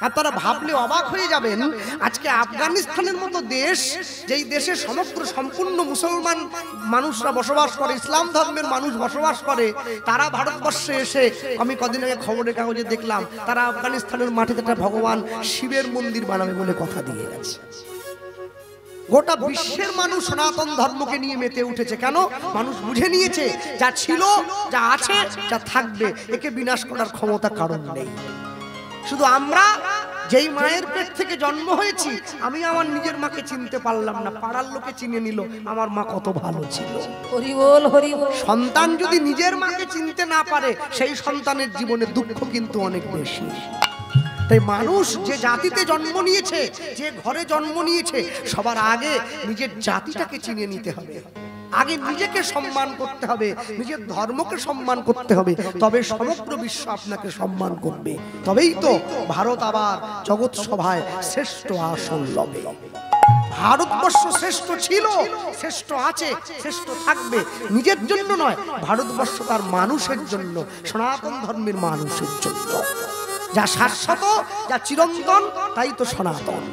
আপনারা ভাবলে অবাক হয়ে যাবেন, আজকে আফগানিস্তানের মতো দেশ, যেই দেশে সমগ্র সম্পূর্ণ মুসলমান মানুষরা বসবাস করে, ইসলাম ধর্মের মানুষ বসবাস করে, তারা ভারতবর্ষে এসে, আমি কদিন আগে খবরের কাগজে দেখলাম, তারা আফগানিস্তানের মাটিতে একটা ভগবান শিবের মন্দির বানাবে বলে কথা দিয়ে গেছে। গোটা বিশ্বের মানুষ সনাতন ধর্মকে নিয়ে মেতে উঠেছে। কেন? মানুষ বুঝে নিয়েছে যা ছিল, যা আছে, যা থাকবে, একে বিনাশ করার ক্ষমতা কারণ নেই। শুধু আমরা যেই মায়ের পেট থেকে জন্ম হয়েছি, আমি আমার নিজের মাকে চিনতে পারলাম না, পাড়ার লোকে চিনে নিল আমার মা কত ভালো ছিল। হরি বল, হরি বল। সন্তান যদি নিজের মাকে চিনতে না পারে, সেই সন্তানের জীবনে দুঃখ কিন্তু অনেক বেশি। তাই মানুষ যে জাতিতে জন্ম নিয়েছে, যে ঘরে জন্ম নিয়েছে, সবার আগে নিজের জাতিটাকে চিনে নিতে হবে। আগে নিজেকে সম্মান করতে হবে, নিজের ধর্মকে সম্মান করতে হবে, তবে সমগ্র বিশ্ব আপনাকে সম্মান করবে। তবেই তো ভারত আবার জগৎ সভায় শ্রেষ্ঠ আসন লবে। ভারতবর্ষ শ্রেষ্ঠ ছিল, শ্রেষ্ঠ আছে, শ্রেষ্ঠ থাকবে। নিজের জন্য নয়, ভারতবর্ষ তার মানুষের জন্য, সনাতন ধর্মের মানুষের জন্য। যা শাশ্বত, যা চিরন্তন, তাই তো সনাতন।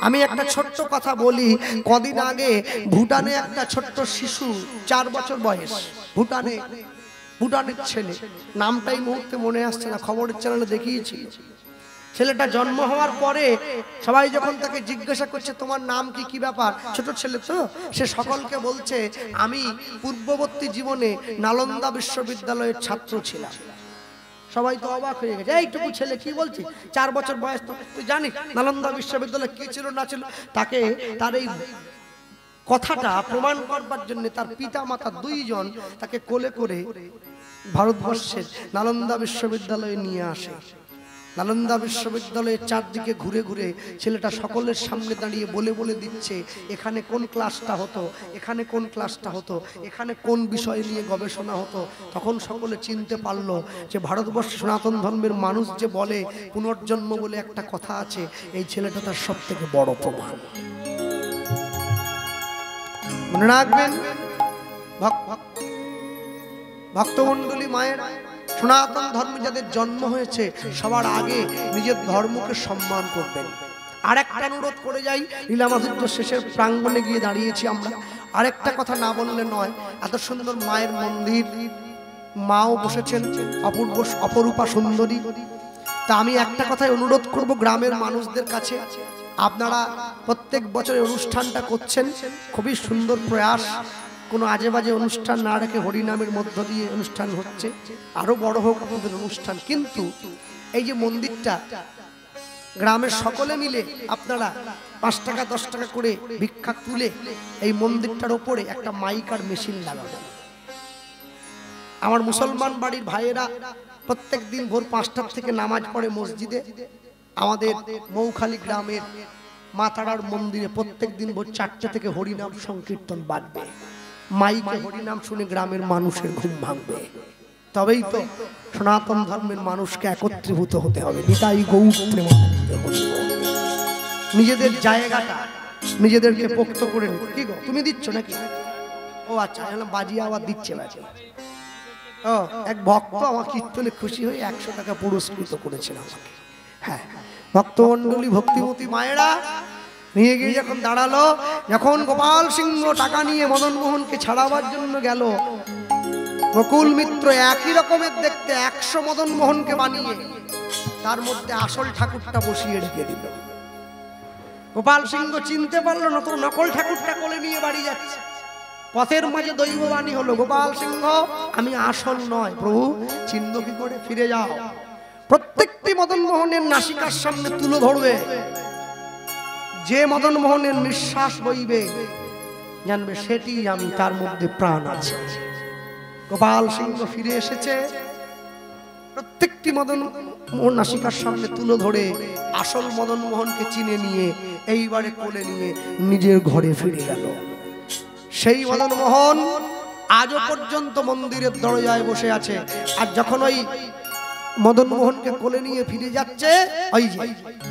আমি একটা ছোট্ট কথা বলি। কদিন আগে ভুটানে একটা ছোট্ট শিশু, 4 বছর বয়স, ভুটানের ছেলে, নামটাই মুহূর্তে মনে আসছে না, খবরের চ্যানেলে দেখিয়েছিল। ছেলেটা জন্ম হওয়ার পরে সবাই যখন তাকে জিজ্ঞাসা করছে তোমার নাম কি, কি ব্যাপার, ছোট ছেলে তো, সে সকলকে বলছে আমি পূর্ববর্তী জীবনে নালন্দা বিশ্ববিদ্যালয়ের ছাত্র ছিলাম। সবাই তো অবাক হয়ে গেছে, এইটুকু ছেলে কি বলছি, 4 বছর বয়স, তো তুই জানিস নালন্দা বিশ্ববিদ্যালয় কি ছিল না ছিল? তাকে তার এই কথাটা প্রমাণ করবার জন্য তার পিতা মাতা 2 জন তাকে কোলে করে ভারতবর্ষের নালন্দা বিশ্ববিদ্যালয়ে নিয়ে আসে। নালন্দা বিশ্ববিদ্যালয়ের চারদিকে ঘুরে ঘুরে ছেলেটা সকলের সামনে দাঁড়িয়ে বলে বলে দিচ্ছে এখানে কোন ক্লাসটা হতো, এখানে কোন ক্লাসটা হতো, এখানে কোন বিষয় নিয়ে গবেষণা হতো। তখন সকলে চিনতে পারলো যে ভারতবর্ষ সনাতন ধর্মের মানুষ যে বলে পুনর্জন্ম বলে একটা কথা আছে, এই ছেলেটা তার সব থেকে বড় প্রমাণ। মনে রাখবেন ভক্তমণ্ডলী, মায়ের সনাতন ধর্মে যাদের জন্ম হয়েছে, সবার আগে নিজের ধর্মকে সম্মান করবেন। আর একটা অনুরোধ করে যাই, লীলামাধুর্য শেষের প্রাঙ্গণে গিয়ে দাঁড়িয়েছি আমরা, আরেকটা কথা না বললে নয়। এত সুন্দর মায়ের মন্দির, মাও বসেছেন অপূর্ব অপরূপা সুন্দরী। তা আমি একটা কথাই অনুরোধ করব গ্রামের মানুষদের কাছে, আপনারা প্রত্যেক বছর অনুষ্ঠানটা করছেন, খুবই সুন্দর প্রয়াস। কোনো আজে বাজে অনুষ্ঠান না রেখে হরিনামের মধ্য দিয়ে অনুষ্ঠান হচ্ছে, আরো বড় হোক আপনাদের অনুষ্ঠান। কিন্তু এই যে মন্দিরটা, গ্রামের সকলে মিলে আপনারা 5 টাকা 10 টাকা করে ভিক্ষা তুলে এই মন্দিরটার ওপরে একটা মাইক আর মেশিন লাগাবেন। আমার মুসলমান বাড়ির ভাইয়েরা প্রত্যেক দিন ভোর 5টা থেকে নামাজ পড়ে মসজিদে। আমাদের মৌখালী গ্রামের মাতারার মন্দিরে প্রত্যেক দিন ভোর 4টে থেকে হরিনাম সংকীর্তন বাজবে। মাইকে হরিনাম শুনে গ্রামের মানুষের ঘুম ভাঙবে। তবেই তো সনাতন ধর্মের মানুষকে একত্রীভূত হতে হবে। নিতাই গৌর নিজেদের জায়গাটা নিজেদেরকে পোক্ত করে নিতে। কি গো, তুমি দিচ্ছ নাকি? ও আচ্ছা, বাজিয়ে আবার দিচ্ছে বাজি। ও, এক ভক্ত আমার কীর্তনে খুশি হয়ে 100 টাকা পুরস্কৃত করেছেন আমাকে। হ্যাঁ, ভক্তমণ্ডলী, ভক্তিমতী মায়েরা নিয়ে গিয়ে যখন দাঁড়ালো, যখন গোপাল সিংহ টাকা নিয়ে মদন মোহনকে ছাড়াবার জন্য গেল, গোকুল মিত্র একই রকমের দেখতে 100 মদন মোহনকে বানিয়ে তার মধ্যে আসল ঠাকুরটা বসিয়ে রেখে দিল। গোপাল সিংহ চিনতে পারলো না, তো নকল ঠাকুরটা কোলে নিয়ে বাড়ি যাচ্ছে। পথের মাঝে দৈববাণী হলো, গোপাল সিংহ আমি আসল নয়, প্রভু চিহ্ন কি করে, ফিরে যাও। প্রত্যেকটি মদন মোহনের নাসিকার সামনে তুলে ধরবে, যে মদন মোহনের নিঃশ্বাস বইবে জানবে সেটি আমি, তার মধ্যে প্রাণ আছে। গোপাল সিংহ ফিরে এসেছে, প্রত্যেকটি মদন মোহন নাসিকার সামনে তুলে ধরে আসল মদন মোহনকে চিনে নিয়ে এইবারে কোলে নিয়ে নিজের ঘরে ফিরে গেল। সেই মদন মোহন আজও পর্যন্ত মন্দিরের দরজায় বসে আছে। আর যখন ওই মদন মোহনকে কোলে নিয়ে ফিরে যাচ্ছে, ওই যে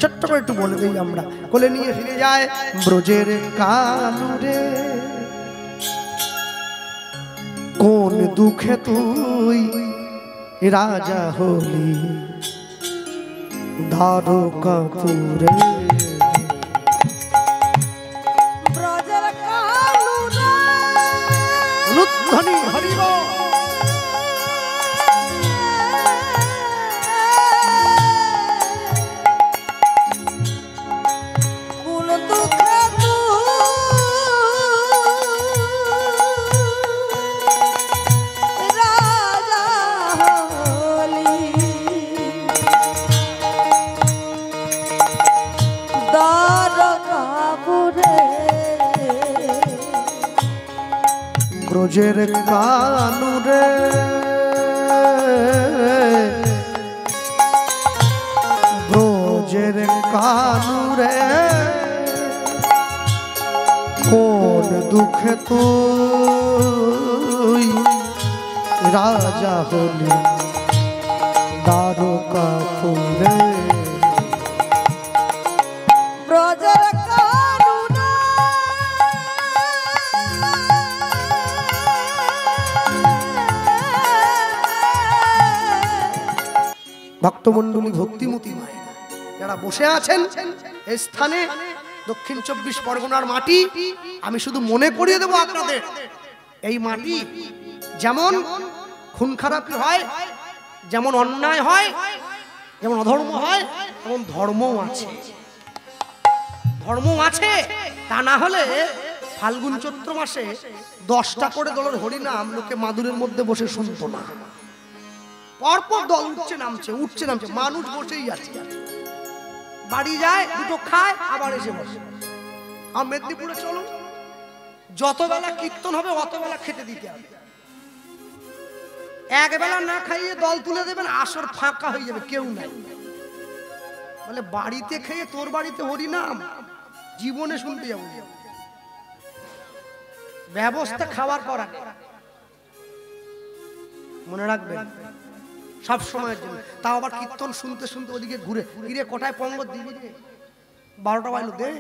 ছোট্ট করে একটু বলে দিই আমরা, কোলে নিয়ে ফিরে যায়, ব্রজের কালুরে কোন দুঃখে তুই রাজা হলি, দ্বারকাপুরে ব্রজের কানুরে অনুধ্বনি হরিব কোন দুঃখে রাজা হলি দ্বারকাপুরে ব্রজের কানুরে ব্রজের কানুরে কোন দুঃখে তুই রাজা হলি দ্বারকাপুরে ব্রজের কানুরে ভক্তমণ্ডলী ভক্তিমতী মায়েরা যারা বসে আছেন এই স্থানে দক্ষিণ 24 পরগনার মাটি আমি শুধু মনে করিয়ে দেব আপনাদের এই মাটি যেমন খুন খারাপি হয়, যেমন অন্যায় হয়, যেমন অধর্ম হয়, তেমন ধর্মও আছে। ধর্ম আছে, তা না হলে ফাল্গুন চৈত্র মাসে 10টা করে দলের হরিনাম লোকে মাদুরের মধ্যে বসে শুনতো না। পরপর দল উঠছে নামছে, উঠছে নামছে, মানুষ বসেই আছে। বাড়ি যায়, দুটো খায়, আবার এসে বসে। আর মেদিনীপুরে চলুন, যত বেলা কীর্তন হবে অত বেলা খেতে দিতে হবে। এক বেলা না খাইয়ে দল তুলে দেবেন, আসর ফাঁকা হয়ে যাবে, কেউ নাই। বলে বাড়িতে খেয়ে তোর বাড়িতে হরিনাম জীবনে শুনতে যাবো। ব্যবস্থা খাওয়ার পর মনে রাখবেন সব সময়ের জন্য। তাও আবার কীর্তন শুনতে শুনতে ওদিকে ঘুরে ফিরে কোটায় পঙ্গত দিবি, 12টা বাজলো দে।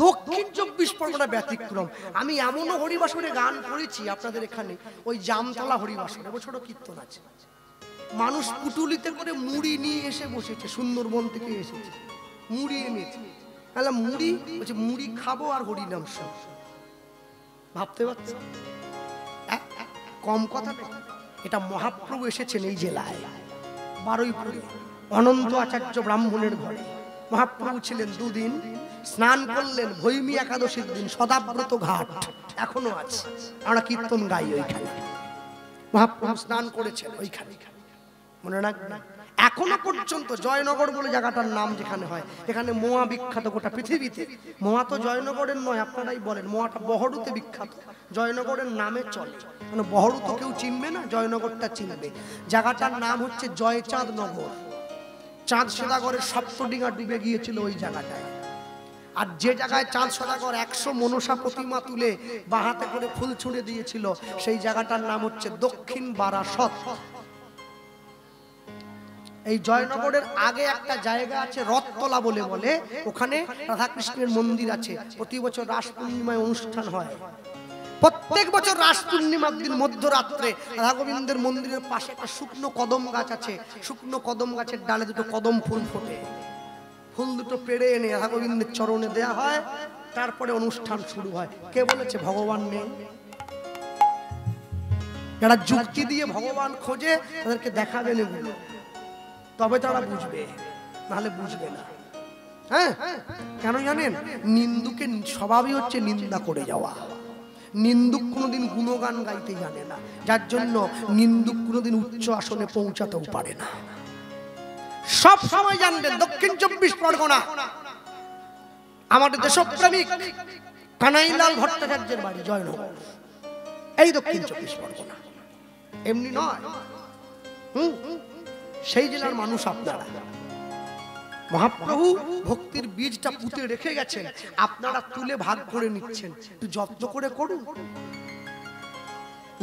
দক্ষিণ 24 পরগনা ব্যতিক্রম। আমি এমনও হরিবাসরে গান করেছি আপনাদের এখানে, ওই জামতলা হরিবাসরে ছোট কীর্তন আছে। মানুষ পুটুলিতে করে মুড়ি নিয়ে এসে বসেছে, সুন্দরবন থেকে এসেছে, মুড়ি এনেছে। তাহলে মুড়ি বলছে মুড়ি খাবো আর হরিনাম শুনবো। ভাবতে পারছি কম কথা নেই। এটা মহাপ্রভু এসেছেন এই জেলায় বারুইপুরে অনন্ত আচার্য ব্রাহ্মণের ঘরে। মহাপ্রভু ছিলেন 2 দিন, স্নান করলেন ভৈমী একাদশীর দিন, সদাব্রত ঘাট এখনো আছে, আমরা কীর্তন গাই ওইখানে। মহাপ্রভু স্নান করেছেন ওইখানে, মনে রাখবেন। এখনো পর্যন্ত জয়নগর বলে জায়গাটার নাম যেখানে হয়, এখানে মোয়া বিখ্যাত গোটা পৃথিবীতে। মোয়া তো জয়নগরের নয়, আপনারাই বলেন, মোয়াটা বহরুতে বিখ্যাত, জয়নগরের নামে চলে। মানে বহরু তো কেউ চিনবে না, জয়নগরটা চিনবে। জায়গাটার নাম হচ্ছে জয়চাঁদ নগর। চাঁদ সদাগরের সপ্তডিঙা ডুবে গিয়েছিল ওই জায়গাটায়। আর যে জায়গায় চাঁদ সদাগর 100 মনসা প্রতিমা তুলে বাহাতে করে ফুল ছুঁড়ে দিয়েছিল, সেই জায়গাটার নাম হচ্ছে দক্ষিণ বারাসত। এই জয়নগরের আগে একটা জায়গা আছে রথতলা বলে, ওখানে রাধাকৃষ্ণের মন্দির আছে। প্রতি বছর রাস পূর্ণিমায় অনুষ্ঠান হয়। প্রত্যেক বছর রাস পূর্ণিমার দিন মধ্যরাত্রে রাধা গোবিন্দের মন্দিরের পাশে একটা শুকনো কদম গাছ আছে। শুকনো কদম গাছের ডালে দুটো কদম ফুল ফোটে। ফুল দুটো পেড়ে এনে রাধা গোবিন্দের চরণে দেয়া হয়, তারপরে অনুষ্ঠান শুরু হয়। কে বলেছে ভগবান নেই? যারা যুক্তি দিয়ে ভগবান খোঁজে তাদেরকে দেখাবেন এগুলো, তবে তারা বুঝবে, নাহলে বুঝবে না। হ্যাঁ, কেন জানেন? নিন্দুকে স্বভাবই হচ্ছে নিন্দা করে যাওয়া। নিন্দুক কোনোদিন গুণগান গাইতে জানে না, যার জন্য নিন্দুক কোনোদিন উচ্চ আসনে পৌঁছাতেও পারে না। সব সময় জানবেন দক্ষিণ 24 পরগনা আমাদের দেশপ্রেমিক কানাইলাল ভট্টাচার্যের বাড়ি জয়নগর, এই দক্ষিণ 24 পরগনা, এমনি নয়। সেই জেলার মানুষ আপনারা। মহাপ্রভু ভক্তির বীজটা পুঁতে রেখে গেছেন, আপনারা তুলে ভাগ করে নিচ্ছেন। একটু যত্ন করে করুন,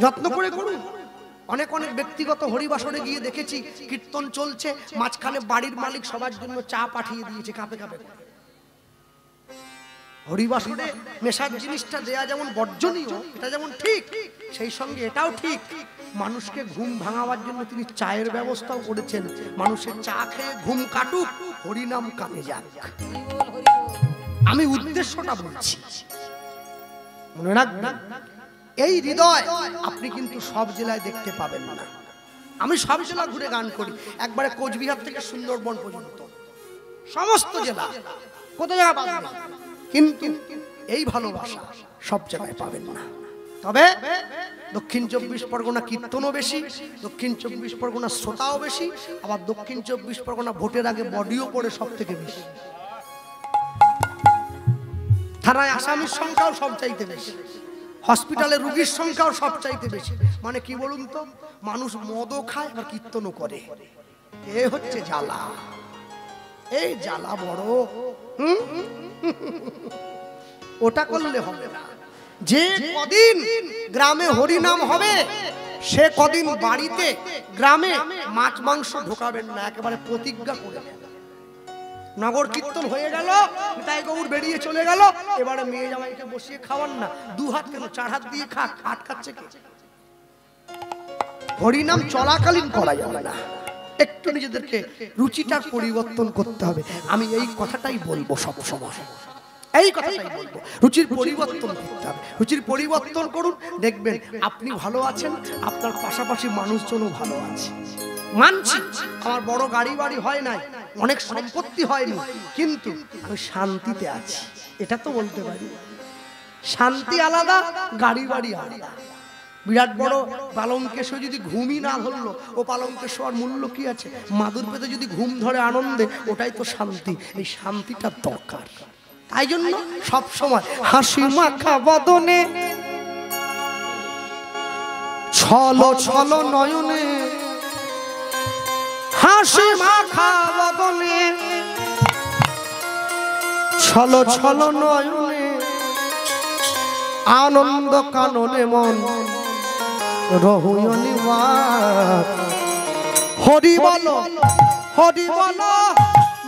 যত্ন করে করুন। অনেক অনেক ব্যক্তিগত হরিবাসরে গিয়ে দেখেছি, কীর্তন চলছে, মাঝখানে বাড়ির মালিক সবার জন্য চা পাঠিয়ে দিয়েছে কাপে কাপে। হরিবাসরে নেশার জিনিসটা দেয়া যেমন বর্জনীয়, এটা যেমন ঠিক, সেই সঙ্গে এটাও ঠিক, মানুষকে ঘুম ভাঙাবার জন্য তিনি চায়ের ব্যবস্থাও করেছেন। মানুষের চা খেয়ে ঘুম কাটুক, হরিনাম কানে যাক। আমি উদ্দেশ্যটা বলছি, মনে রাখবেন, এই হৃদয় আপনি কিন্তু সব জেলায় দেখতে পাবেন না। আমি সব জেলা ঘুরে গান করি, একবারে কোচবিহার থেকে সুন্দরবন পর্যন্ত সমস্ত জেলা, কত জায়গা পাবেন, কিন্তু এই ভালোবাসা সব জায়গায় পাবেন না। তবে দক্ষিণ 24 পরগনা কীর্তনও বেশি, দক্ষিণ 24 পরগনা শ্রোতাও বেশি, আবার দক্ষিণ 24 পরগনা ভোটের আগে বডিও পড়ে সব থেকে বেশি, থানায় আসামির সংখ্যাও সব চাইতে বেশি, হসপিটালে রোগীর সংখ্যাও সব চাইতে বেশি। মানে কি বলুন তো, মানুষ মদও খায় আর কীর্তনও করে, এ হচ্ছে জ্বালা। এই জ্বালা বড়, ওটা করলে হবে না। যে কদিন গ্রামে হরিনাম হবে সে কদিন বাড়িতে গ্রামে মাছ মাংস ঢোকাবেন না, একেবারে প্রতিজ্ঞা করে। নগর কীর্তন হয়ে গেল, তাই গৌর বেরিয়ে চলে গেল, এবারে মেয়ে জামাইকে বসিয়ে খাওয়ান না, 2 হাত কেন 4 হাত দিয়ে খাক, আটকাচ্ছে কে? হরিনাম চলাকালীন করা যাবে না, একটু নিজেদেরকে রুচিটার পরিবর্তন করতে হবে। আমি এই কথাটাই বলবো সব সময়, এই কথাটাই বলবো, রুচির পরিবর্তন করতে হবে। রুচির পরিবর্তন করুন, দেখবেন আপনি ভালো আছেন, আপনার পাশাপাশি মানুষজনও ভালো আছে। মানছি আমার বড় গাড়ি বাড়ি হয় নাই, অনেক সম্পত্তি হয়নি, কিন্তু আমি শান্তিতে আছি, এটা তো বলতে পারি। শান্তি আলাদা, গাড়ি বাড়ি আলাদা। বিরাট বড় পালঙ্কেশ যদি ঘুমই না ধরলো, ও পালঙ্কেশ আর মূল্য কি আছে? মাদুর পেতে যদি ঘুম ধরে আনন্দে, ওটাই তো শান্তি। এই শান্তিটার দরকার। তাই জন্য সব সময় হাসি মাখা বদনে, ছলো ছলো নয়নে, হাসি মাখা বদনে, ছলো ছলো নয়নে, আনন্দ কাননে মন রহুয়নি মাত। হরি বলো, হরি বলো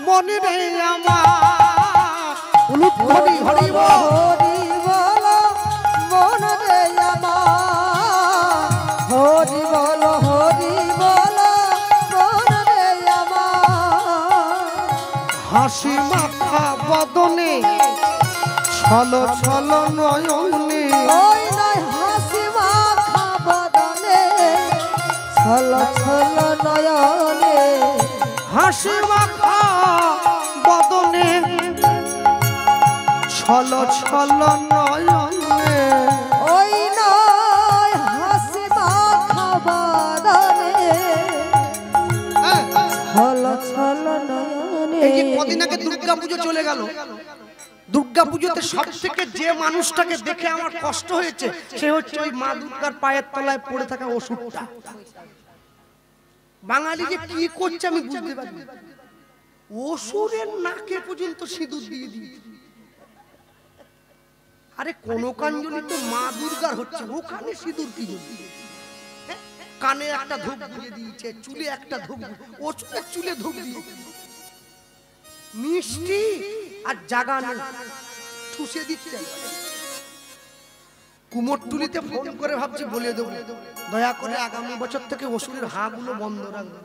মনে রে আমার, হরি হরি বল, হরি বলো মন রে আমার, হরি বলো, হরি বলো মন রে আমার। হাসি মাখা বদনে, ছলো ছলো নয়নে, ওই নয় হাসি মাখা বদনে, ছলো ছলো নয়নে, হাসি মাখা বদনে, ছলো ছলো নয়নে, ওই নয় হাসি মাখা বদনে, ছলো ছলো নয়নে। এই যে কদিন আগে দুর্গা পুজো চলে গেল, দুর্গা পুজোতে সব থেকে যে মানুষটাকে দেখে আমার কষ্ট হয়েছে, সে হচ্ছে ওই মা দুর্গার পায়ের তলায় পড়ে থাকা অসুরটা। বাঙালি যে কি করছে আমি বুঝতে পারি, অসুরের নাকে পর্যন্ত সিঁদুর দিয়ে দিয়েছে। আরে কোন কাঞ্জলি তো মা দুর্গার হচ্ছে, ওখানে সিঁদুর কি জন্য? কানে একটা ধূপ দিয়ে দিয়েছে, চুলে একটা ধূপ, ও চুলে ধূপ দিয়েছে, মিষ্টি আর জাগানো ঠুসে দিচ্ছে। কুমোরটুলিতে ফোন করে ভাবছি বলে দেবো, দয়া করে আগামী বছর থেকে অসুরের হাগুলো বন্ধ রাখবে।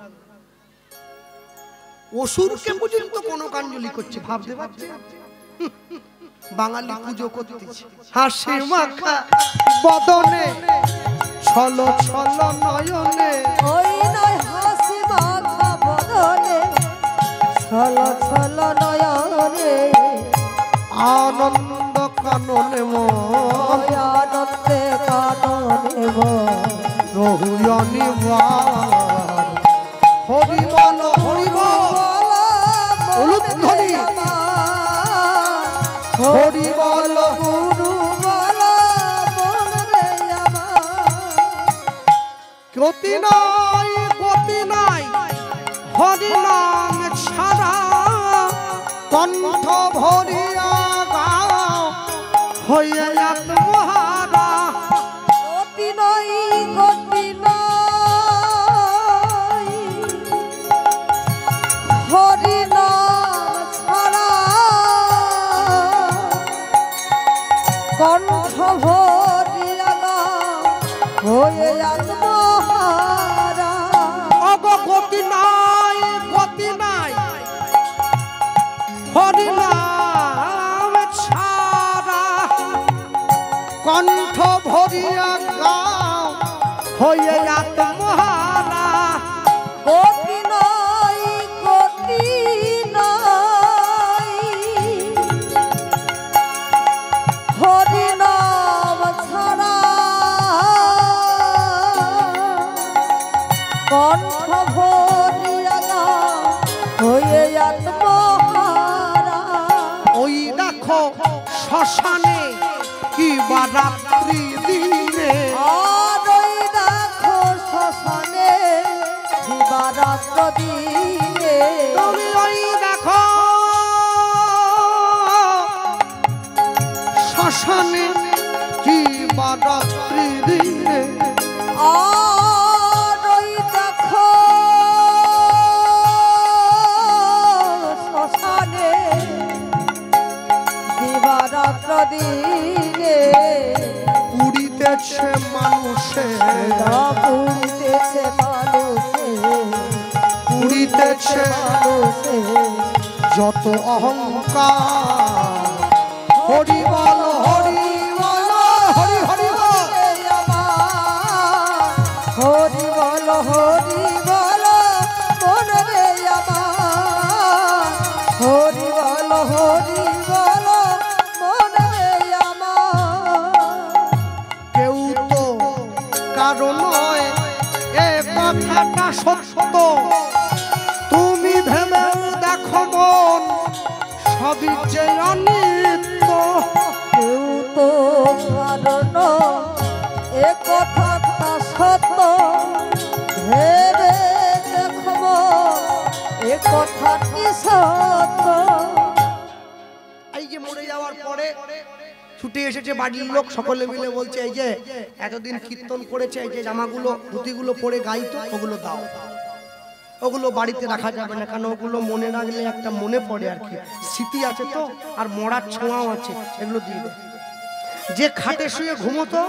অসুরকে পর্যন্ত কোন কাঞ্জলি করছে, ভাবতে পারছে? বাঙালি পুজো করতেছে হাসি মাখা বদনে, ছলো ছলো নয়নে, ওই নয় হাসি মাখা বদনে, ছলো ছলো নয়নে, আনন্দ কাননে মন আনন্দে কাননে মন রহুয়নি বার। হরি বল, হরি বল, উলুধ্বনি, হরি বল, গুরু বলো মন রে আমার। গতি নাই, গতি নাই হরি নাম ছাড়া, কণ্ঠ ভরিয়া গাও হইয়া আত্মহারা। গতি নাই, গতি নাই হরি নাম ছাড়া, হয়ে আত্মহারা গতি নাই গতি নাই হরি নাম ছাড়া কণ্ঠ ভরিয়া গাও হয়ে আত্মহারা গতি নাই গতি নাই হরি নাম ছাড়া কণ্ঠ ভরিয়া গাও হয়ে আত্মহারা ওই দেখো শ্মশানে কি বা রাত্রি দিনে আর ওই দেখো শ্মশানে দিবারাত্র দিনে তুমি ওই দেখো শ্মশানে কি বা রাত্রি দিনে আর ওই দেখো শ্মশানে দিবারাত্র দিনে পুড়িতেছে মানুষে পুড়িতেছে মানুষে পুড়িতেছে মানুষে যত অহংকার হরি বল হরি বল হরি হরি বল হরি বল হরি বল মন রে আমার হরি বল হরি বল মন রে আমার কেউ তো কারো নয় এ কথাটা সত্য তুমি ভেবে দেখো মন সবই যে অনিত্য কেউ তো কারণ এ কথাটা সত্য ভেবে দেখব এ কথাটি সত্য এই যে মরে যাওয়ার পরে ছুটে এসেছে বাড়ির লোক সকলে মিলে বলছে এই যে এতদিন কীর্তন করেছে এই যে জামাগুলো ধুতিগুলো পরে গাইতো ওগুলো দাও ওগুলো বাড়িতে রাখা যাবে না কারণ ওগুলো মনে রাখলে একটা মনে পড়ে আর কি স্মৃতি আছে তো আর মরার ছোঁয়াও আছে এগুলো দিয়ে দাও যে খাটে শুয়ে ঘুমোতো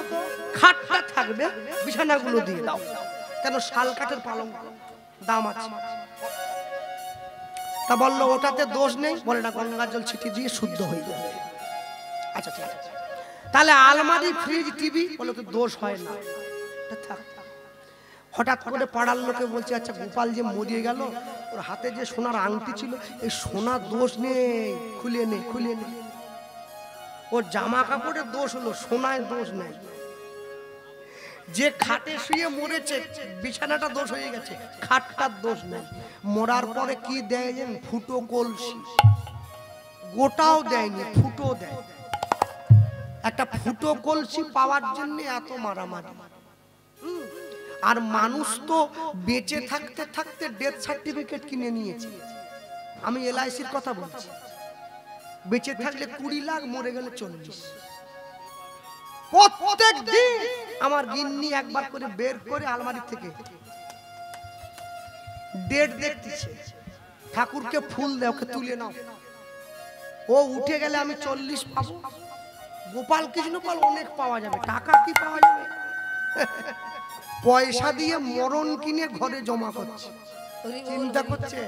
খাটটা থাকবে বিছানাগুলো দিয়ে দাও কেন শাল কাঠের পালঙ্ক দাম আছে তা বললো ওটাতে দোষ নেই বলে না গঙ্গার জল ছিটি দিয়ে শুদ্ধ হয়ে যাবে আচ্ছা ঠিক আছে তাহলে আলমারি ফ্রিজ টিভি বলে তো দোষ হয় না থাক হঠাৎ করে পাড়ার লোকে বলছে আচ্ছা গোপাল যে মরিয়ে গেল ওর হাতে যে সোনার আংটি ছিল এই সোনার দোষ নেই খুলে নে খুলে নে ওর জামা কাপড়ের দোষ হলো সোনায় দোষ নেই যে খাটে শুয়ে মরেছে বিছানাটা দোষ হয়ে গেছে খাটটার দোষ নেই মরার পরে কি দেয় যেন ফুটো কলসি গোটাও দেয়নি ফুটো দেয় একটা ফুটো কলসি পাওয়ার জন্য এত মারামারি আর মানুষ তো বেঁচে থাকতে থাকতে ডেথ সার্টিফিকেট কিনে নিয়েছে আমি এলআইসির কথা বলছি বেঁচে থাকলে 20 লাখ মরে গেলে 40 প্রত্যেক দিন আমার গিন্নি একবার করে বের করে আলমারি থেকে ডেট দেখতেছে ঠাকুরকে ফুল দাও ওকে তুলে নাও ও উঠে গেলে আমি 40 পাবো গোপাল কৃষ্ণ পাল অনেক পাওয়া যাবে টাকা কি পাওয়া যাবে পয়সা দিয়ে মরণ কিনে ঘরে জমা করছে চিন্তা করছে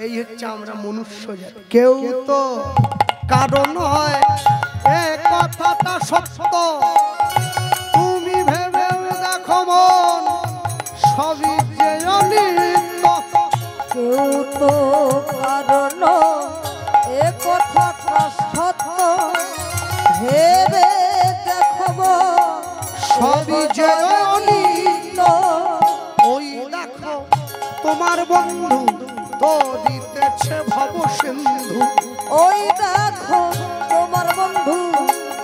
এই হচ্ছে আমরা মনুষ্য জাতি কেউ তো কারণ হয় এ কথাটা সত্য তুমি ভেবে দেখো মন সবই যে অনিত্য কেউ তো কারণ এ কথাটা সত্য ভেবে দেখব সবই যে অনিত্য ওই দেখো তোমার বন্ধু তো দিতেছে ভব সিন্ধু ওই দেখো তোমার বন্ধু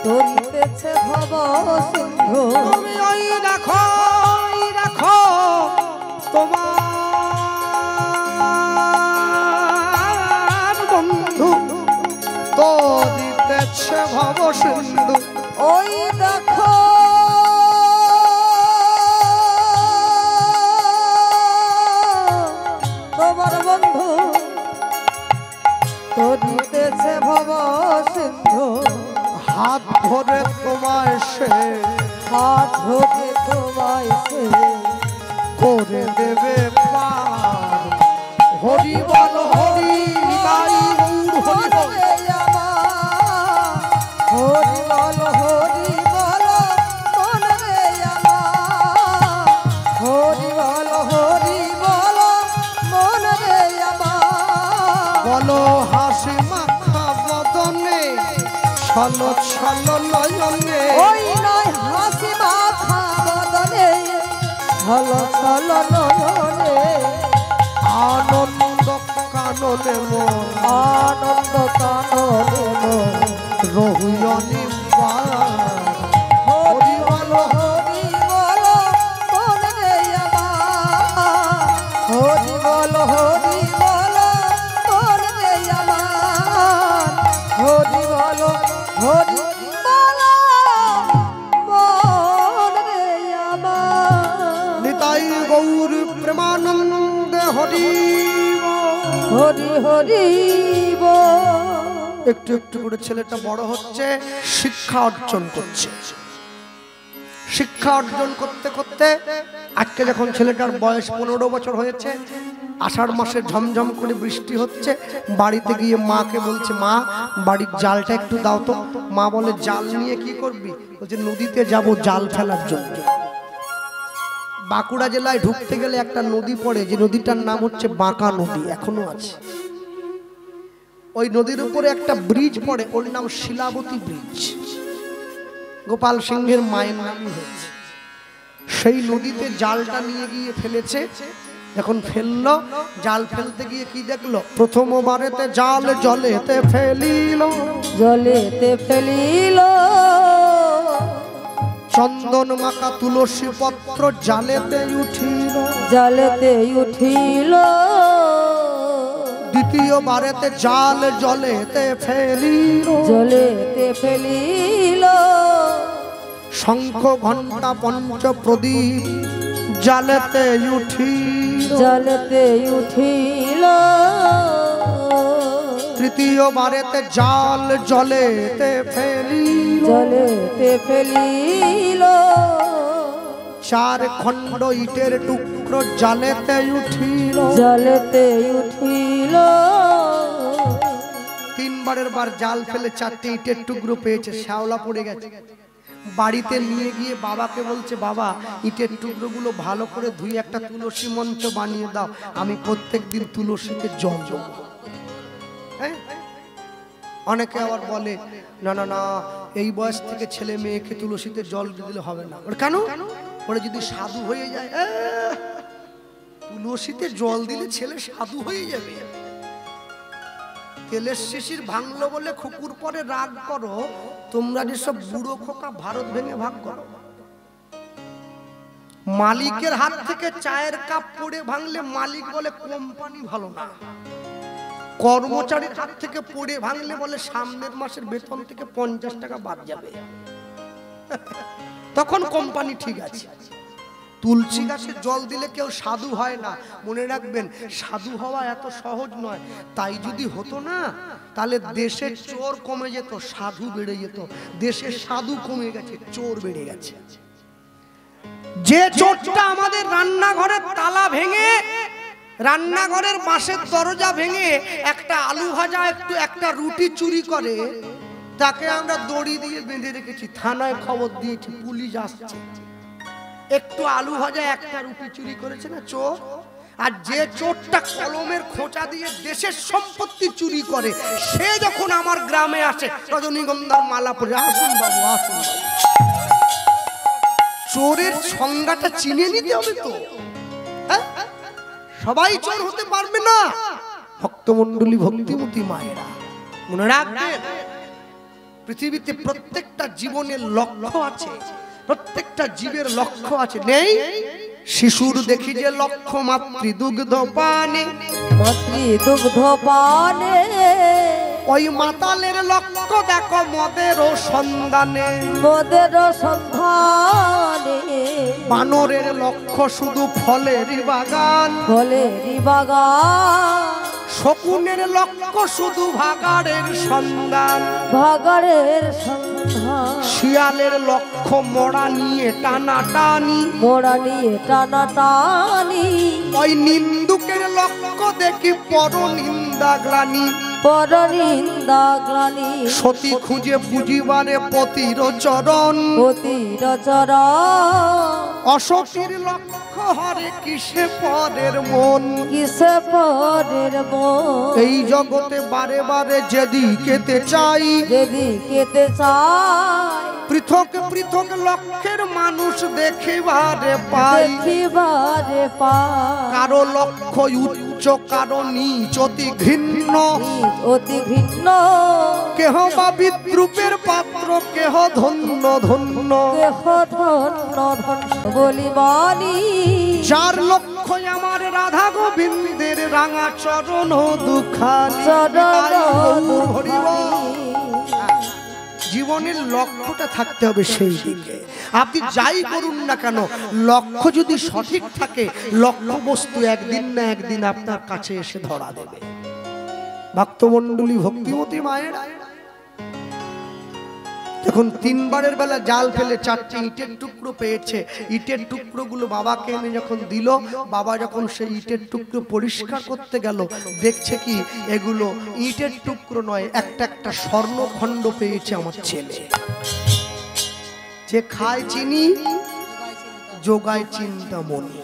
ধরিতেছে ভব সিন্ধু তুমি ওই দেখো তোমার বন্ধু তো দিতেছে ভব সিন্ধু ওই দেখো তোমার বন্ধু তো দিতেছে ভব সিন্ধু হাত ধরে তোমায় সে হাত ধরে তোমার পাইছে করে দেবে পার। হরি বল হরি তাই গৌর হরি বল। হরি বল হরি বল মন রে আমার হরি বল হরি বল মন রে আমার বলো হাসি মাখা বদনে ছল ছল নয়নে ওই নয় হাসি মাখা বদনে ছল ছল নয়নে আনন্দ কাননে মন আনন্দ কাননে মন রহুয়নি হরি বল হরি বল মন রে আমার হরি বল হরি বল মন রে আমার হরি বল হরি বল মন রে আমার নিতাই গৌর প্রেমানন্দ হরি হরি হরি বল একটু একটু করে ছেলেটা বড় হচ্ছে, শিক্ষা অর্জন করছে। শিক্ষা অর্জন করতে করতে আজকে যখন ছেলেটার বয়স 15 বছর হয়েছে, আষাঢ় মাসে ঝমঝম করে বৃষ্টি হচ্ছে, বাড়িতে গিয়ে মাকে বলছে, মা বাড়ির জালটা একটু দাও তো। মা বলে, জাল নিয়ে কি করবি? বলছে, নদীতে যাব জাল ফেলার জন্য। বাঁকুড়া জেলায় ঢুকতে গেলে একটা নদী পড়ে, যে নদীটার নাম হচ্ছে বাঁকা নদী, এখনো আছে। ওই নদীর উপরে একটা ব্রিজ পড়ে, ওর নাম শিলাবতী ব্রিজ, গোপাল সিংহের মায়ের নামই হয়েছে। সেই নদীতে জালটা নিয়ে গিয়ে ফেলেছে। যখন ফেললো, জাল ফেলতে গিয়ে কি দেখলো? প্রথমবারেতে জাল জলেতে ফেলিল, জলেতে ফেলিল চন্দন মাখা তুলসী পত্র জালেতে উঠিল, জলেতে উঠিল দ্বিতীয়বারেতে জাল জলেতে ফেলিল, জলেতে ফেলিল শঙ্খ ঘণ্টা পঞ্চ প্রদীপ জালেতে উঠিল, জলেতে উঠিল তৃতীয়বারেতে জাল জলেতে ফেলিল, জলেতে ফেলিল চার খণ্ড ইটের টুকরো জালেতে উঠিল, জলেতে উঠিল তিনবারের বার জাল ফেলে 4টে ইটের টুকরো পেয়েছে, শ্যাওলা পড়ে গেছে। বাড়িতে নিয়ে গিয়ে বাবাকে বলছে, বাবা ইটের টুকরোগুলো ভালো করে ধুয়ে একটা তুলসী মঞ্চ বানিয়ে দাও, আমি প্রত্যেকদিন তুলসীতে জল দেব। অনেকে আবার বলে, না না না, এই বয়স থেকে ছেলে মেয়েকে তুলসীতে জল দিলে হবে না। কেন? ওরা যদি সাধু হয়ে যায়, তুলসীতে জল দিলে ছেলে সাধু হয়ে যাবে। তেলের শিশির ভাঙলো বলে কুকুর পরে রাগ করো, তোমরা যেসব বুড়ো খোকা ভারত ভেঙে ভাগ করো। মালিকের হাত থেকে চায়ের কাপ পড়ে ভাঙলে মালিক বলে কোম্পানি ভালো না, কর্মচারীর হাত থেকে পড়ে ভাঙলে বলে সামনের মাসের বেতন থেকে 50 টাকা বাদ যাবে, তখন কোম্পানি ঠিক আছে। তুলসী গাছে জল দিলে কেউ সাধু হয় না, মনে রাখবেন, সাধু হওয়া এত সহজ নয়। তাই যদি হতো না, তাহলে দেশের চোর কমে যেত, সাধু বেড়ে যেত। দেশের সাধু কমে গেছে, চোর বেড়ে গেছে। যে চোরটা আমাদের রান্নাঘরের তালা ভেঙে, রান্নাঘরের বাঁশের দরজা ভেঙে একটা আলু ভাজা একটা রুটি চুরি করে, তাকে আমরা দড়ি দিয়ে বেঁধে রেখেছি, থানায় খবর দিয়েছি, পুলিশ আসছে। একটু আলু ভাজা একটা রুটি চুরি করেছে না চোর। আর যে চোরটা কলমের খোঁচা দিয়ে দেশের সম্পত্তি চুরি করে, সে যখন আমার গ্রামে আসে রজনীগন্ধার মালা পরে, আসুন বাবু আসুন। চোরের সংজ্ঞাটা চিনে নিতে হবে তো। সবাই চোর হতে পারবে না। ভক্তমণ্ডলী, ভক্তিমতী মায়েরা মনে রাখবেন, পৃথিবীতে প্রত্যেকটা জীবনের লক্ষ্য আছে, প্রত্যেকটা জীবের লক্ষ্য আছে। নেই? শিশুর দেখি যে লক্ষ্য মাতৃদুগ্ধ পানে, মাতৃদুগ্ধ পানে ওই মাতালের লক্ষ্য দেখো মদের সন্ধানে, মদের সন্ধানে বানরের লক্ষ্য শুধু ফলের বাগান, ফলের বাগান শকুনের লক্ষ্য শুধু ভাগাড়ের সন্ধান, ভাগাড়ের সন্ধান। শিয়ালের লক্ষ্য মরা নিয়ে টানাটানি, মোড়া নিয়ে টানাটানি। ওই নিন্দুকের লক্ষ্য দেখি পর নিন্দা গ্লানি, পরনিন্দা গ্লানি। সতী খুঁজে বুঝিবারে পতির চরণ, পতির চরণ। অসতীর লক্ষ্য হরে কিসে পরের মন, কিসে পরের মন। এই জগতে বারে বারে যেদিকেতে চাই, যেদিকেতে চাই। পৃথক পৃথক লক্ষ্যের মানুষ দেখিবারে পাই, দেখিবারে পাই। কারো লক্ষ্য উচ্চ কারো নিচ অতি ঘৃণ্য, অতি ঘৃণ্য। কেহ বা বিদ্রুপের পাত্র, কেহ ধন্য ধন্য। কেহ ধন্য ধন্য বলিবানি। যার লক্ষ্য আমার রাধা গোবিন্দের রাঙা চরণ দুখানি। চরণ জীবনের লক্ষ্যটা থাকতে হবে সেই দিকে। আপনি যাই করুন না কেন, লক্ষ্য যদি সঠিক থাকে, লক্ষ্য বস্তু একদিন না একদিন আপনার কাছে এসে ধরা দেবে। ভক্তমণ্ডলী, ভক্তিমতী মায়ের যখন 3 বারের বেলা জাল ফেলে 4টে ইটের টুকরো পেয়েছে, ইটের টুকরোগুলো বাবাকে এনে যখন দিল, বাবা যখন সেই ইটের টুকরো পরিষ্কার করতে গেল, দেখছে কি এগুলো ইটের টুকরো নয়, একটা একটা স্বর্ণখণ্ড পেয়েছে আমার ছেলে। যে খায় চিনি যোগায় চিন্তামণি।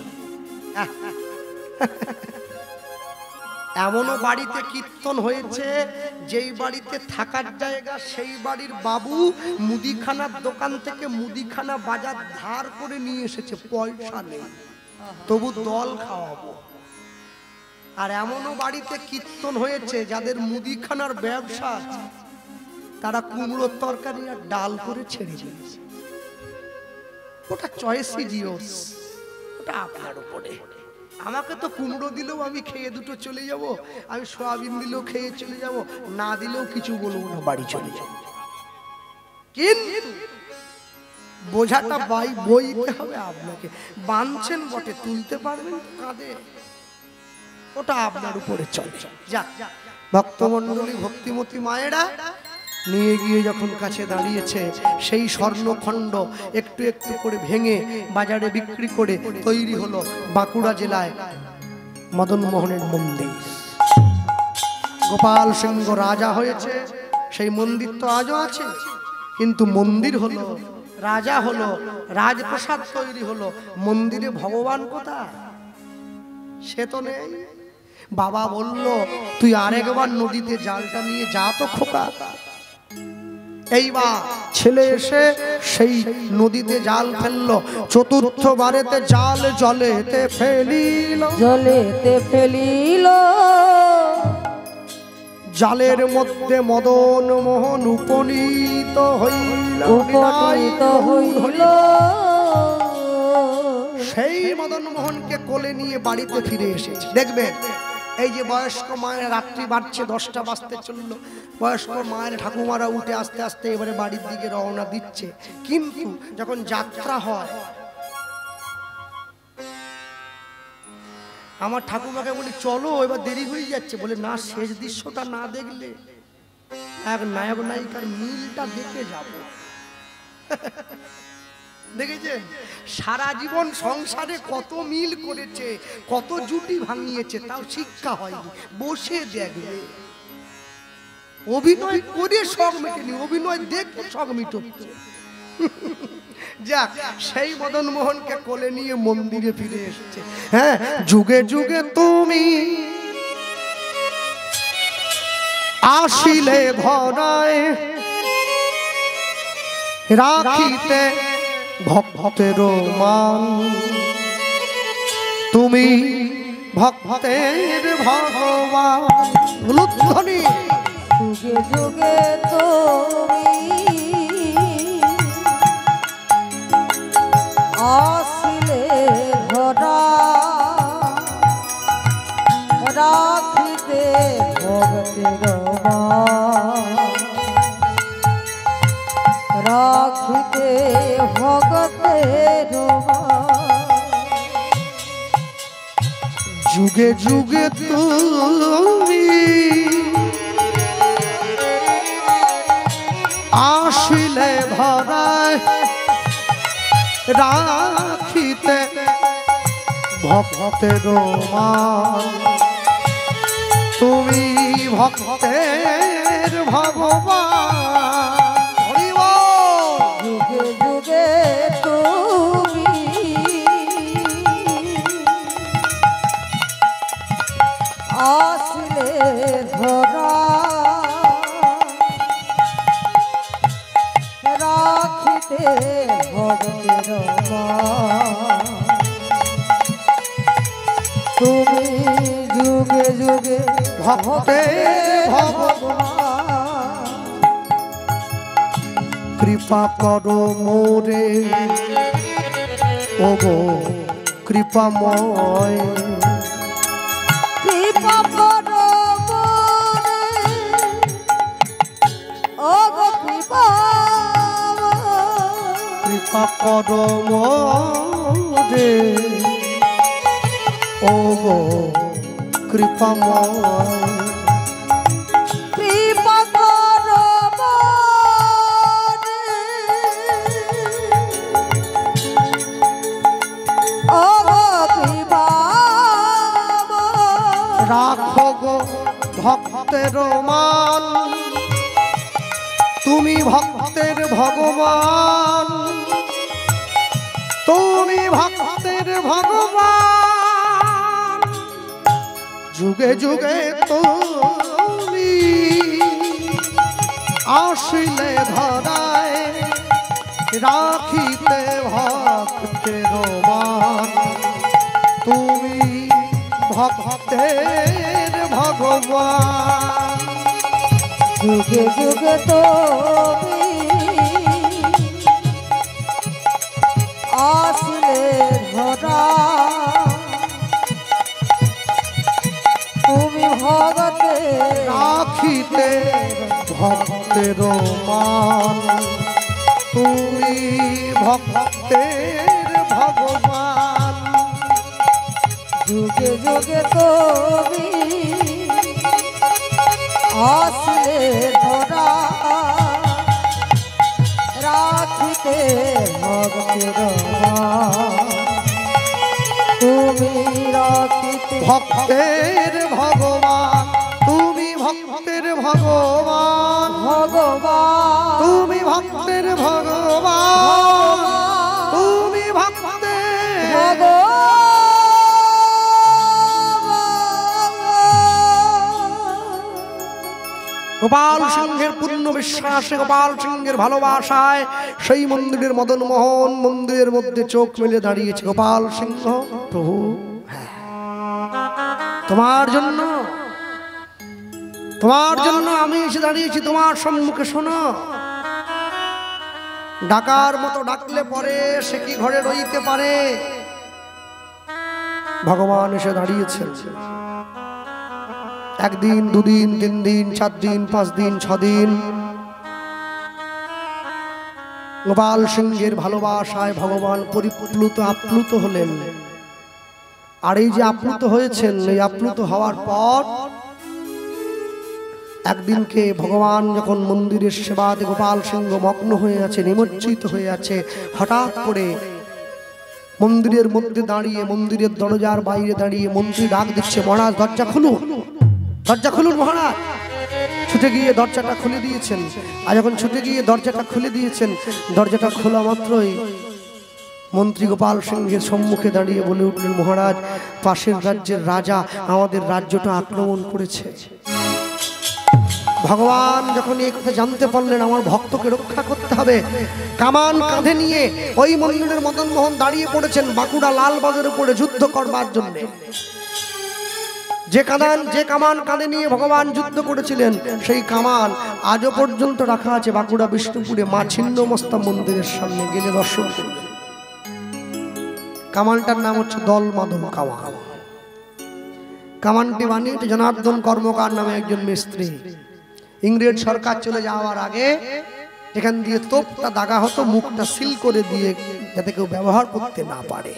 এমনও বাড়িতে কীর্তন হয়েছে, যেই বাড়িতে থাকার জায়গা সেই বাড়ির বাবু মুদিখানার দোকান থেকে মুদিখানা বাজার ধার করে নিয়ে এসেছে, পয়সা নেই, তবু দল খাওয়াবো। আর এমনও বাড়িতে কীর্তন হয়েছে যাদের মুদিখানার ব্যবসা, তারা কুমড়োর তরকারি আর ডাল করে ছেড়ে দিয়েছে। ওটা চয়েস ইজ ইয়োর্স, ওটা আপনার উপরে। আমাকে তো কুমড়ো দিলেও আমি খেয়ে দুটো চলে যাব, আমি সয়াবিন দিলেও খেয়ে চলে যাব, না দিলেও কিছু বলবো না, বাড়ি চলে যাব। কিন্তু বোঝাটা বইতে হবে আপনাকে। বাঁধছেন বটে, তুলতে পারবেন কাঁধে, ওটা আপনার উপরে চলে। যা ভক্তমণ্ডলী, ভক্তিমতী মায়েরা নিয়ে গিয়ে যখন কাছে দাঁড়িয়েছে, সেই স্বর্ণখণ্ড একটু একটু করে ভেঙে বাজারে বিক্রি করে তৈরি হলো বাঁকুড়া জেলায় মদন মোহনের মন্দির। গোপাল সিংহ রাজা হয়েছে, সেই মন্দির তো আজও আছে, কিন্তু মন্দির হলো, রাজা হলো, রাজপ্রাসাদ তৈরি হলো, মন্দিরে ভগবান কোথায়? সে তো নেই। বাবা বলল, তুই আরেকবার নদীতে জালটা নিয়ে যা তো খোকা। এইবার ছেলে এসে সেই নদীতে জাল ফেললো, চতুর্থ বারেতে জাল জলেতে ফেলিল, জলেতে ফেলিল। জালের মধ্যে মদন মোহন উপনীত হইল, উপনীত হইল। সেই মদন মোহনকে কোলে নিয়ে বাড়িতে ফিরে এসেছে। দেখবেন এই যে বয়স্ক মায়ের রাত্রি বাড়ছে, 10টা বাজতে চললো, বয়স্ক মায়ের ঠাকুমারা উঠে আস্তে আস্তে এবারে বাড়ির দিকে রওনা দিচ্ছে। কিন্তু যখন যাত্রা হয়, আমার ঠাকুমাকে বলি চলো এবার দেরি হয়ে যাচ্ছে, বলে না, শেষ দৃশ্যটা না দেখলে এক নায়ক নায়িকার মিলটা দেখে যাব। দেখেছেন সারা জীবন সংসারে কত মিল করেছে, কত জুটি ভাঙিয়েছে, তাও শিক্ষা হয়নি, বসে দেখবে। অভিনয় করে শখ মেটেনি, অভিনয় দেখে শখ মিটছে। যাক, সেই মদন মোহনকে কোলে নিয়ে মন্দিরে ফিরে এসেছে। হ্যাঁ, যুগে যুগে তুমি আসিলে ধরায়, রাখিতে ভক্তের মান, তুমি ভক্তের ভগবান। ধ্বনি যুগে যুগে তুমি আসিলে ধরা, রাখিতে ভক্তের মান, রাখিতে ভক্তের মান। যুগে যুগে তুমি রাখিতে ভক্তের মান তুমি ভক্তের ভগবান। হরি বল। যুগে যুগে তুমি আসলে ধরা রাখিতে ভক্তের মান তুমি যুগে যুগে ভক্তের ভগবান। কৃপা করো মোরে ওগো কৃপাময়। কৃপা করো মোরে ওগো কৃপা করো মোরে ওগো কৃপাময়। কৃপা করো মোরে ওগো কৃপাময়। রাখো গো ভক্তের মান তুমি ভক্তের ভগবান। তুমি ভক্তের ভগবান যুগে যুগে তুমি আসিলে ধরায় রাখিতে ভক্তের মান তুমি ভক্তের ভগবান। যুগে যুগে তুমি আসলে ধরা তুমি ভগতে রাখিতে ভক্তের মান তুমি ভক্তের ভগবান। যুগে যুগে তুমি আসলে ধরা রাখিতে ভক্তের মান তুমি রাখিতে ভক্তের ভগবান তুমি ভক্তের ভগবান। ভগবান তুমি ভক্তের ভগবান তুমি ভক্তের গোপাল সিংহের পূর্ণ বিশ্বাসে গোপাল সিংহের ভালোবাসায় সেই মন্দিরের মদন মোহন মন্দিরের মধ্যে চোখ মেলে দাঁড়িয়েছে। গোপাল সিংহ প্রভু তোমার জন্য আমি এসে দাঁড়িয়েছি তোমার সম্মুখে। শোনো, ডাকার মতো ডাকলে পরে সে কি ঘরে রইতে পারে? ভগবান এসে দাঁড়িয়েছেন। একদিন দুদিন তিন দিন চার দিন পাঁচ দিন ছদিন গোপাল সিংহের ভালোবাসায় ভগবান পরিপ্লুত আপ্লুত হলেন। আর এই যে আপ্লুত হয়েছেন, এই আপ্লুত হওয়ার পর একদিনকে ভগবান যখন মন্দিরের সেবাতে গোপাল সিংহ মগ্ন হয়ে আছে, নিমজ্জিত হয়ে আছে, হঠাৎ করে মন্দিরের মধ্যে দাঁড়িয়ে মন্দিরের দরজার বাইরে দাঁড়িয়ে মন্ত্রী ডাক দিচ্ছে, মহারাজ দরজা খুলুন, দরজা খুলুন মহারাজ। ছুটে গিয়ে দরজাটা খুলে দিয়েছেন। আর যখন ছুটে গিয়ে দরজাটা খুলে দিয়েছেন, দরজাটা খোলা মাত্রই মন্ত্রী গোপাল সিংহের সম্মুখে দাঁড়িয়ে বলে উঠলেন, মহারাজ পাশের রাজ্যের রাজা আমাদের রাজ্যটা আক্রমণ করেছে। ভগবান যখন এই কথা জানতে পারলেন, আমার ভক্তকে রক্ষা করতে হবে, কামান কাঁধে নিয়ে ওই মন্দিরের মদন মোহন দাঁড়িয়ে পড়েছেন বাঁকুড়া লালবাগের উপরে যুদ্ধ করবার জন্য। যে কামান কাঁধে নিয়ে ভগবান যুদ্ধ করেছিলেন, সেই কামান আজও পর্যন্ত রাখা আছে বাঁকুড়া বিষ্ণুপুরে মা ছিন্নমস্তা মন্দিরের সামনে, গেলে দর্শন করবে। কামানটার নাম হচ্ছে দল মাদল কামান। কামানটি বানিয়েছে জনার্দন কর্মকার নামে একজন মিস্ত্রি। ইংরেজ সরকার চলে যাওয়ার আগে এখান দিয়ে তোপটা দাগা হতো, মুখটা সিল করে দিয়ে যাতে কেউ ব্যবহার করতে না পারে।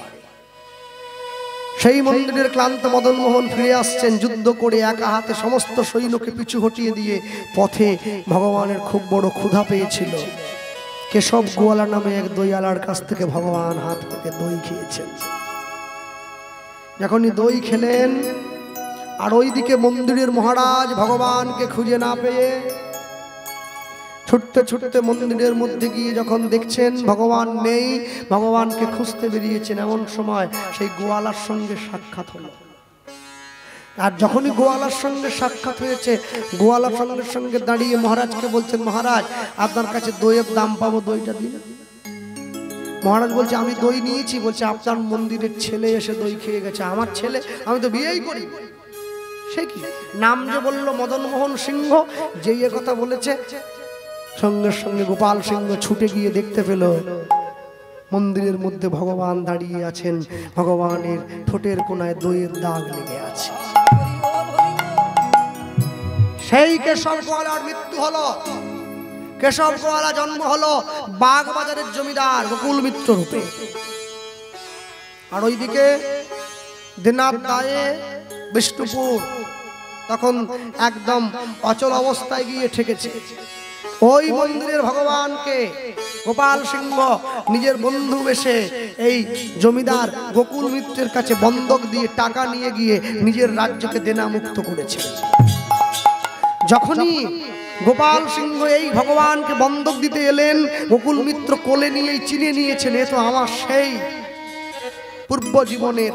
সেই মন্দিরের ক্লান্ত মদন মোহন ফিরে আসছেন যুদ্ধ করে, একা হাতে সমস্ত সৈন্যকে পিছু হটিয়ে দিয়ে। পথে ভগবানের খুব বড় ক্ষুধা পেয়েছিল, কেশব গোয়ালা নামে এক দইয়ালার কাছ থেকে ভগবান হাত পেতে দই খেয়েছেন। যখনই দই খেলেন, আর ওইদিকে মন্দিরের মহারাজ ভগবানকে খুঁজে না পেয়ে ছুটতে ছুটতে মন্দিরের মধ্যে গিয়ে যখন দেখছেন ভগবান নেই, ভগবানকে খুঁজতে বেরিয়েছেন, এমন সময় সেই গোয়ালার সঙ্গে সাক্ষাৎ হলো। আর যখনই গোয়ালার সঙ্গে সাক্ষাৎ হয়েছে, গোয়ালার সঙ্গে সঙ্গে দাঁড়িয়ে মহারাজকে বলছেন, মহারাজ আপনার কাছে দইয়ের দাম পাবো, দইটা দিন। মহারাজ বলছে, আমি দই নিয়েছি। বলছে, আপনার মন্দিরের ছেলে এসে দই খেয়ে গেছে। আমার ছেলে? আমি তো বিয়েই করি। সে কি নাম যে বললো মদন মোহন সিংহ, যেই কথা বলেছে সঙ্গে সঙ্গে গোপাল সিংহ ছুটে গিয়ে দেখতে পেল মন্দিরের মধ্যে ভগবান দাঁড়িয়ে আছেন, ভগবানের ঠোঁটের কোনায় দইয়ের দাগ লেগে আছে। সেই কেশব গোয়ালার মৃত্যু হলো। কেশব গোয়ালা জন্ম হলো বাগবাজারের জমিদার গোকুল মিত্র রূপে। আর ওইদিকে দিনার দায়ে বিষ্ণুপুর তখন একদম অচল অবস্থায় গিয়ে ঠেকেছে। ওই মন্দিরের ভগবানকে গোপাল সিংহ নিজের বন্ধু বেশে এই জমিদার গোকুল মিত্রের কাছে বন্ধক দিয়ে টাকা নিয়ে গিয়ে নিজের রাজ্যকে দেনামুক্ত করেছে। যখনই গোপাল সিংহ এই ভগবানকে বন্ধক দিতে এলেন, গোকুল মিত্র কোলে নিয়ে চিনে নিয়েছেন, এ তো আমার সেই পূর্ব জীবনের